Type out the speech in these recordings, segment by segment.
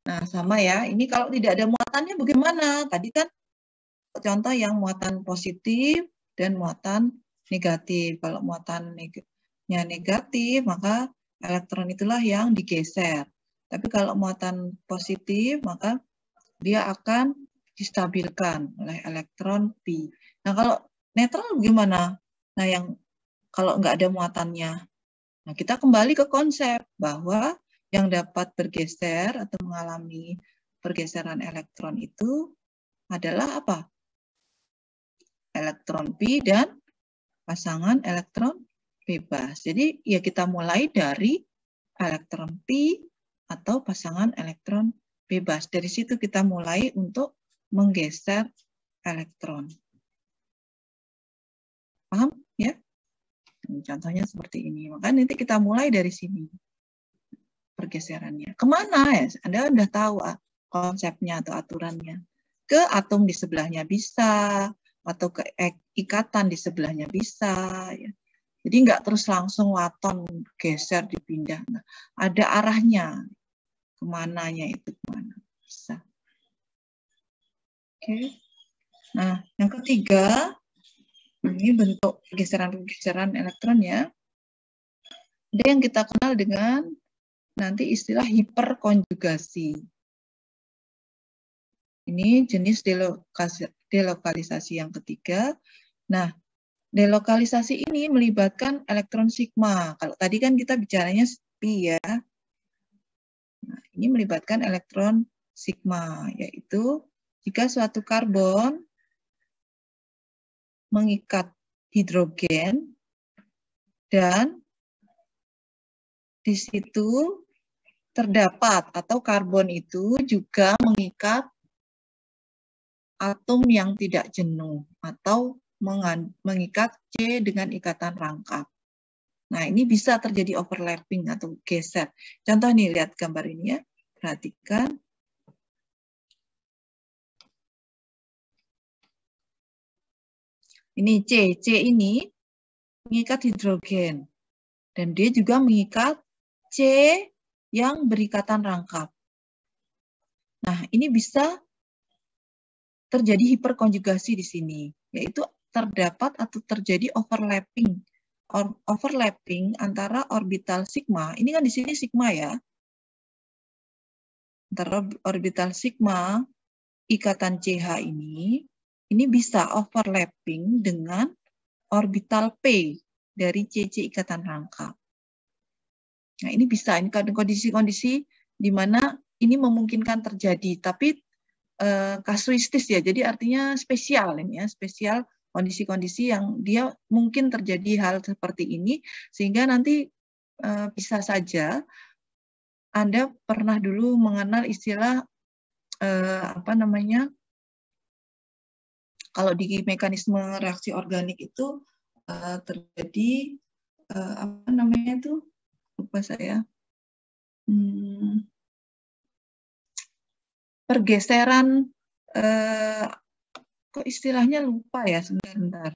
Nah, sama ya. Ini kalau tidak ada muatannya bagaimana? Tadi kan contoh yang muatan positif dan muatan negatif. Kalau muatannya negatif, maka elektron itulah yang digeser. Tapi kalau muatan positif, maka dia akan distabilkan oleh elektron pi. Nah, kalau netral gimana? Nah, yang kalau nggak ada muatannya. Nah, kita kembali ke konsep bahwa yang dapat bergeser atau mengalami pergeseran elektron itu adalah apa? Elektron pi dan pasangan elektron bebas. Jadi ya kita mulai dari elektron pi atau pasangan elektron bebas. Dari situ kita mulai untuk menggeser elektron. Paham ya? Contohnya seperti ini. Maka nanti kita mulai dari sini pergeserannya. Kemana ya? Anda udah tahu konsepnya atau aturannya. Ke atom di sebelahnya bisa, atau ke ikatan di sebelahnya bisa. Ya. Jadi nggak terus langsung waton geser dipindah. Nah, ada arahnya. Kemananya itu kemana. Bisa. Oke. Nah, yang ketiga, ini bentuk pergeseran-pergeseran elektron ya. Ada yang kita kenal dengan nanti istilah hiperkonjugasi. Ini jenis delokalisasi yang ketiga. Nah, delokalisasi ini melibatkan elektron sigma. Kalau tadi kan kita bicaranya pi ya. Nah, ini melibatkan elektron sigma, yaitu jika suatu karbon mengikat hidrogen dan di situ terdapat atau karbon itu juga mengikat atom yang tidak jenuh atau mengikat C dengan ikatan rangkap. Nah, ini bisa terjadi overlapping atau geser. Contoh nih, lihat gambar ini ya. Perhatikan. Ini C. C ini mengikat hidrogen. Dan dia juga mengikat C yang berikatan rangkap. Nah, ini bisa terjadi hiperkonjugasi di sini, yaitu terdapat atau terjadi overlapping. Overlapping antara orbital sigma, ini kan di sini sigma ya, antara orbital sigma ikatan CH ini bisa overlapping dengan orbital P dari CC ikatan rangkap. Nah, ini bisa, ini kondisi-kondisi di mana ini memungkinkan terjadi, tapi kasuistis ya, jadi artinya spesial ini ya, spesial kondisi-kondisi yang dia mungkin terjadi hal seperti ini, sehingga nanti bisa saja Anda pernah dulu mengenal istilah apa namanya, kalau di mekanisme reaksi organik itu terjadi apa namanya itu, lupa saya, pergeseran, kok istilahnya lupa ya, sebentar.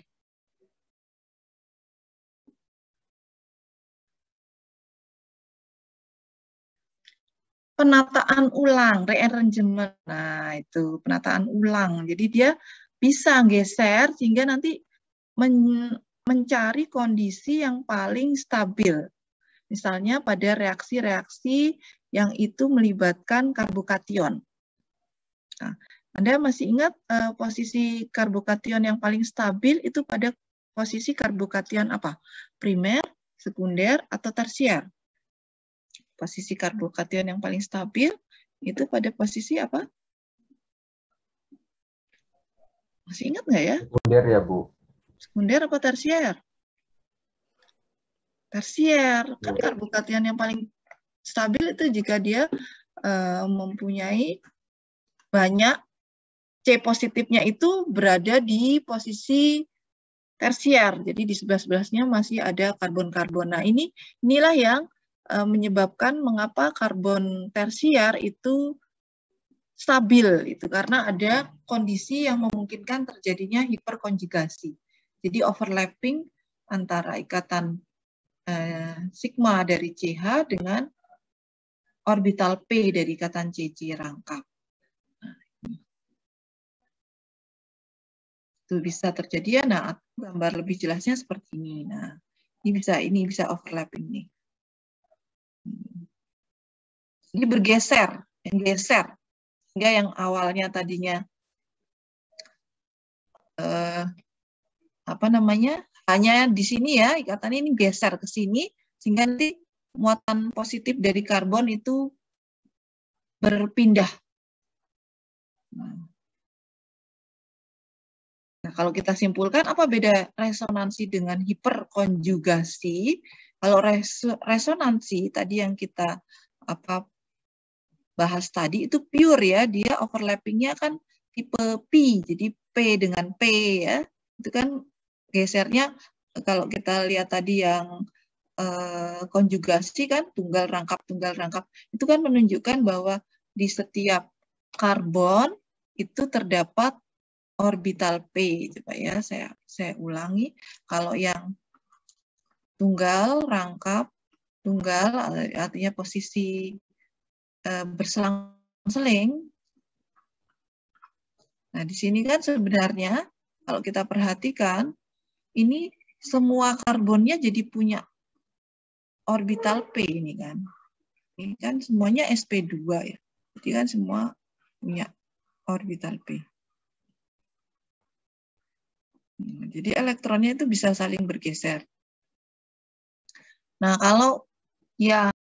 Penataan ulang, rearrangement. Nah, itu penataan ulang. Jadi dia bisa geser sehingga nanti mencari kondisi yang paling stabil. Misalnya pada reaksi-reaksi yang itu melibatkan karbokation. Nah, Anda masih ingat posisi karbokation yang paling stabil itu pada posisi karbokation apa? Primer, sekunder, atau tersier? Posisi karbokation yang paling stabil itu pada posisi apa? Masih ingat nggak ya? Sekunder ya, Bu. Sekunder apa tersier? Tersier. Kan karbokation yang paling stabil itu jika dia mempunyai banyak C positifnya itu berada di posisi tersier. Jadi di sebelah-sebelahnya masih ada karbon-karbon. Nah, inilah yang menyebabkan mengapa karbon tersier itu stabil, itu karena ada kondisi yang memungkinkan terjadinya hiperkonjugasi. Jadi overlapping antara ikatan sigma dari CH dengan orbital P dari ikatan CC rangkap. Nah, itu bisa terjadi ya. Nah, gambar lebih jelasnya seperti ini. Nah, ini bisa overlapping nih. Ini bergeser, sehingga yang awalnya tadinya hanya di sini ya, ikatan ini geser ke sini, sehingga nanti muatan positif dari karbon itu berpindah. Nah, kalau kita simpulkan apa beda resonansi dengan hiperkonjugasi? Kalau resonansi tadi yang kita bahas tadi itu pure ya, dia overlappingnya kan tipe P, jadi P dengan P ya, itu kan gesernya kalau kita lihat tadi yang konjugasi kan tunggal rangkap, itu kan menunjukkan bahwa di setiap karbon itu terdapat orbital P, coba ya saya ulangi. Kalau yang tunggal rangkap, tunggal artinya posisi berselang-seling. Nah, di sini kan sebenarnya kalau kita perhatikan ini semua karbonnya jadi punya orbital P ini kan. Ini kan semuanya sp2 ya. Jadi kan semua punya orbital P. Jadi elektronnya itu bisa saling bergeser. Nah, kalau yang